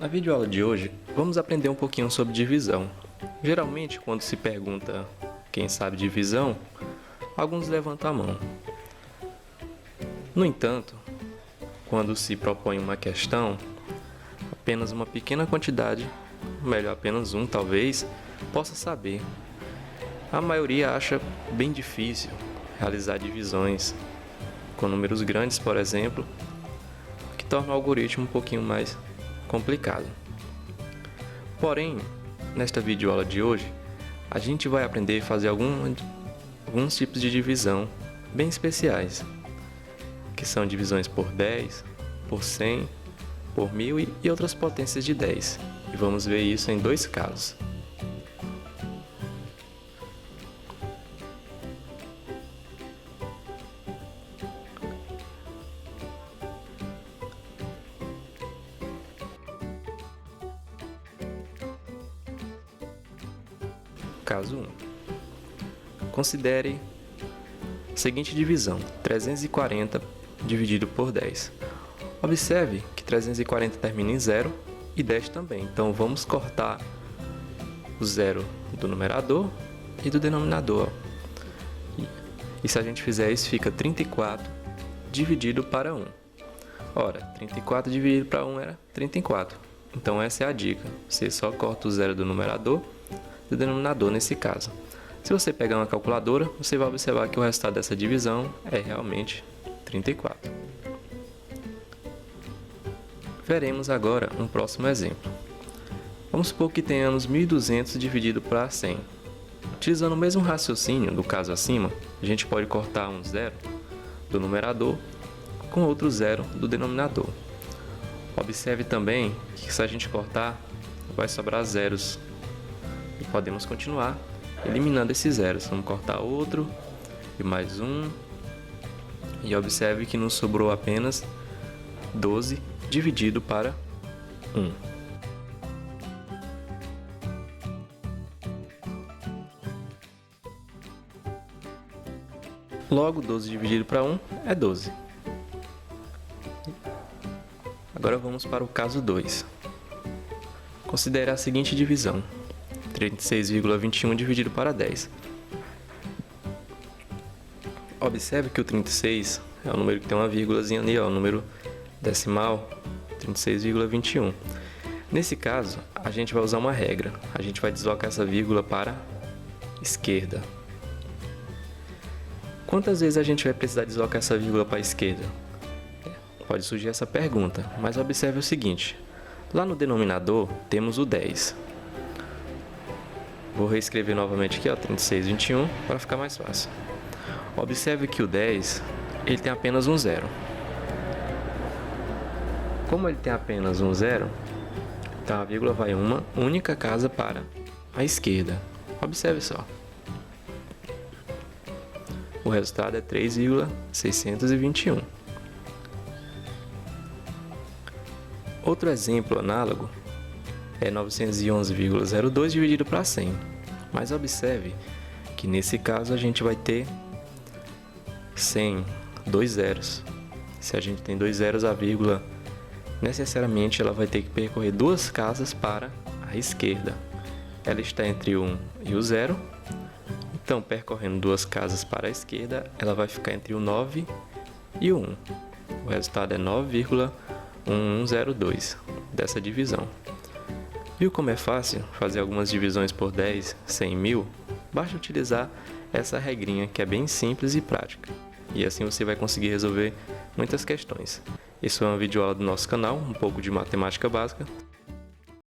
Na videoaula de hoje, vamos aprender um pouquinho sobre divisão. Geralmente, quando se pergunta quem sabe divisão, alguns levantam a mão. No entanto, quando se propõe uma questão, apenas uma pequena quantidade, melhor apenas um talvez, possa saber. A maioria acha bem difícil realizar divisões com números grandes, por exemplo, que torna o algoritmo um pouquinho mais complicado. Porém, nesta videoaula de hoje, a gente vai aprender a fazer alguns tipos de divisão bem especiais, que são divisões por 10, por 100, por 1000 e outras potências de 10. E vamos ver isso em dois casos. Caso 1. Considere a seguinte divisão: 340 dividido por 10. Observe que 340 termina em 0 e 10 também. Então vamos cortar o 0 do numerador e do denominador. E se a gente fizer isso, fica 34 dividido para 1. Ora, 34 dividido para 1 era 34. Então essa é a dica. Você só corta o 0 do numerador do denominador nesse caso. Se você pegar uma calculadora, você vai observar que o resultado dessa divisão é realmente 34. Veremos agora um próximo exemplo. Vamos supor que tenhamos 1.200 dividido para 100. Utilizando o mesmo raciocínio do caso acima, a gente pode cortar um 0 do numerador com outro 0 do denominador. Observe também que se a gente cortar, vai sobrar zeros. E podemos continuar eliminando esses zeros. Vamos cortar outro e mais um. E observe que nos sobrou apenas 12 dividido para 1. Logo, 12 dividido para 1 é 12. Agora vamos para o caso 2. Considere a seguinte divisão: 36,21 dividido para 10. Observe que o 36 é o número que tem uma vírgulazinha ali, ó, o número decimal 36,21. Nesse caso, a gente vai usar uma regra. A gente vai deslocar essa vírgula para a esquerda. Quantas vezes a gente vai precisar deslocar essa vírgula para a esquerda? Pode surgir essa pergunta, mas observe o seguinte. Lá no denominador temos o 10. Vou reescrever novamente aqui, ó, 36,21, para ficar mais fácil. Observe que o 10, ele tem apenas um 0. Como ele tem apenas um 0, então a vírgula vai uma única casa para a esquerda. Observe só. O resultado é 3,621. Outro exemplo análogo é 911,02 dividido para 100. Mas observe que nesse caso a gente vai ter 100, dois zeros. Se a gente tem dois zeros, a vírgula necessariamente ela vai ter que percorrer duas casas para a esquerda. Ela está entre o 1 e o 0. Então, percorrendo duas casas para a esquerda, ela vai ficar entre o 9 e o 1. O resultado é 9,1102 dessa divisão. Viu como é fácil fazer algumas divisões por 10, 100, 1000? Basta utilizar essa regrinha que é bem simples e prática. E assim você vai conseguir resolver muitas questões. Isso é uma videoaula do nosso canal, um pouco de matemática básica.